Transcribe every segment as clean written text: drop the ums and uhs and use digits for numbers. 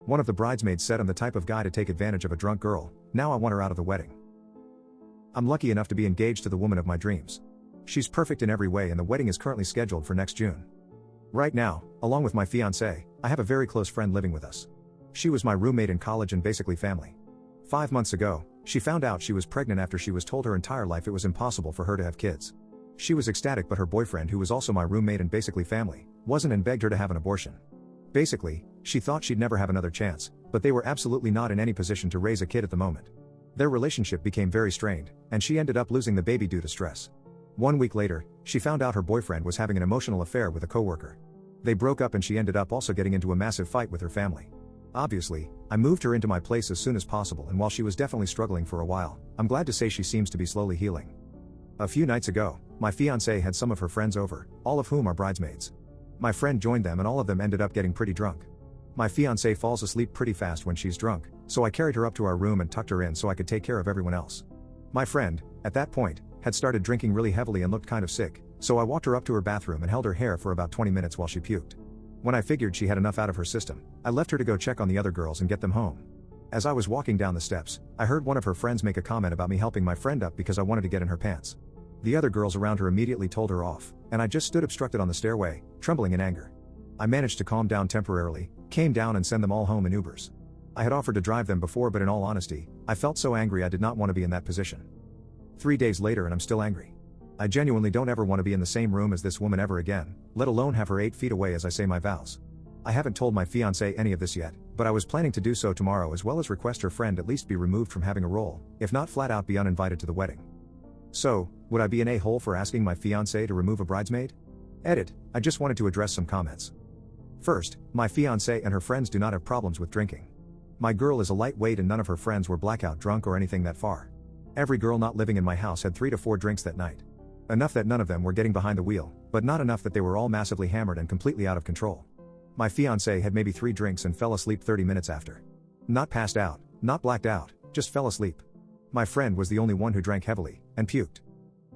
One of the bridesmaids said I'm the type of guy to take advantage of a drunk girl, now I want her out of the wedding. I'm lucky enough to be engaged to the woman of my dreams. She's perfect in every way and the wedding is currently scheduled for next June. Right now, along with my fiancé, I have a very close friend living with us. She was my roommate in college and basically family. 5 months ago, she found out she was pregnant after she was told her entire life it was impossible for her to have kids. She was ecstatic, but her boyfriend, who was also my roommate and basically family, wasn't, and begged her to have an abortion. Basically, she thought she'd never have another chance, but they were absolutely not in any position to raise a kid at the moment. Their relationship became very strained, and she ended up losing the baby due to stress. 1 week later, she found out her boyfriend was having an emotional affair with a coworker. They broke up and she ended up also getting into a massive fight with her family. Obviously, I moved her into my place as soon as possible, and while she was definitely struggling for a while, I'm glad to say she seems to be slowly healing. A few nights ago, my fiancé had some of her friends over, all of whom are bridesmaids. My friend joined them and all of them ended up getting pretty drunk. My fiancé falls asleep pretty fast when she's drunk, so I carried her up to our room and tucked her in so I could take care of everyone else. My friend, at that point, had started drinking really heavily and looked kind of sick, so I walked her up to her bathroom and held her hair for about 20 minutes while she puked. When I figured she had enough out of her system, I left her to go check on the other girls and get them home. As I was walking down the steps, I heard one of her friends make a comment about me helping my friend up because I wanted to get in her pants. The other girls around her immediately told her off, and I just stood obstructed on the stairway, trembling in anger. I managed to calm down temporarily, came down and send them all home in Ubers. I had offered to drive them before, but in all honesty, I felt so angry I did not want to be in that position. 3 days later and I'm still angry. I genuinely don't ever want to be in the same room as this woman ever again, let alone have her 8 feet away as I say my vows. I haven't told my fiancé any of this yet, but I was planning to do so tomorrow, as well as request her friend at least be removed from having a role, if not flat out be uninvited to the wedding. So, would I be an a-hole for asking my fiancé to remove a bridesmaid? Edit, I just wanted to address some comments. First, my fiancé and her friends do not have problems with drinking. My girl is a lightweight and none of her friends were blackout drunk or anything that far. Every girl not living in my house had 3 to 4 drinks that night. Enough that none of them were getting behind the wheel, but not enough that they were all massively hammered and completely out of control. My fiancé had maybe 3 drinks and fell asleep 30 minutes after. Not passed out, not blacked out, just fell asleep. My friend was the only one who drank heavily, and puked.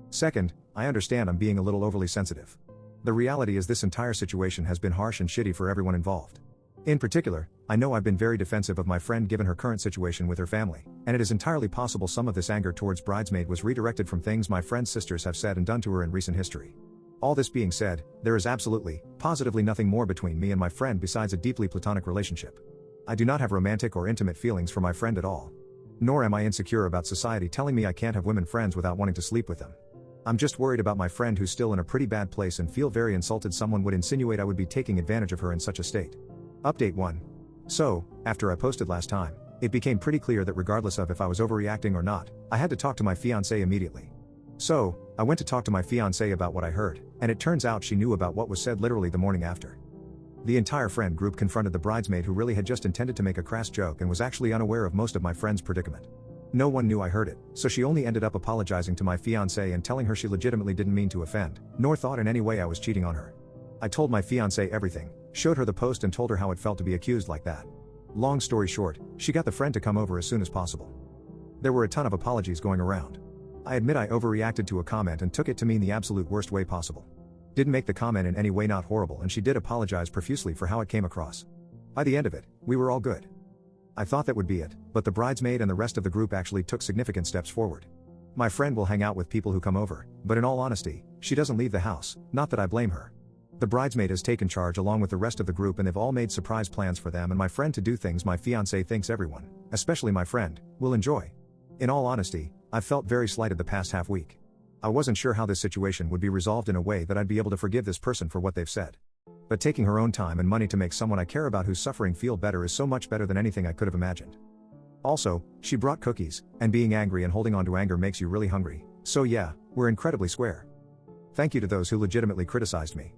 Second, I understand I'm being a little overly sensitive. The reality is this entire situation has been harsh and shitty for everyone involved. In particular, I know I've been very defensive of my friend given her current situation with her family, and it is entirely possible some of this anger towards bridesmaid was redirected from things my friend's sisters have said and done to her in recent history. All this being said, there is absolutely, positively nothing more between me and my friend besides a deeply platonic relationship. I do not have romantic or intimate feelings for my friend at all. Nor am I insecure about society telling me I can't have women friends without wanting to sleep with them. I'm just worried about my friend who's still in a pretty bad place and feel very insulted someone would insinuate I would be taking advantage of her in such a state. Update 1. So, after I posted last time, it became pretty clear that regardless of if I was overreacting or not, I had to talk to my fiancé immediately. So, I went to talk to my fiancé about what I heard, and it turns out she knew about what was said literally the morning after. The entire friend group confronted the bridesmaid, who really had just intended to make a crass joke and was actually unaware of most of my friend's predicament. No one knew I heard it, so she only ended up apologizing to my fiancé and telling her she legitimately didn't mean to offend, nor thought in any way I was cheating on her. I told my fiancé everything, showed her the post and told her how it felt to be accused like that. Long story short, she got the friend to come over as soon as possible. There were a ton of apologies going around. I admit I overreacted to a comment and took it to mean the absolute worst way possible. Didn't make the comment in any way not horrible, and she did apologize profusely for how it came across. By the end of it, we were all good. I thought that would be it, but the bridesmaid and the rest of the group actually took significant steps forward. My friend will hang out with people who come over, but in all honesty, she doesn't leave the house, not that I blame her. The bridesmaid has taken charge along with the rest of the group, and they've all made surprise plans for them and my friend to do things my fiancé thinks everyone, especially my friend, will enjoy. In all honesty, I've felt very slighted the past half week. I wasn't sure how this situation would be resolved in a way that I'd be able to forgive this person for what they've said. But taking her own time and money to make someone I care about who's suffering feel better is so much better than anything I could have imagined. Also, she brought cookies, and being angry and holding on to anger makes you really hungry, so yeah, we're incredibly square. Thank you to those who legitimately criticized me.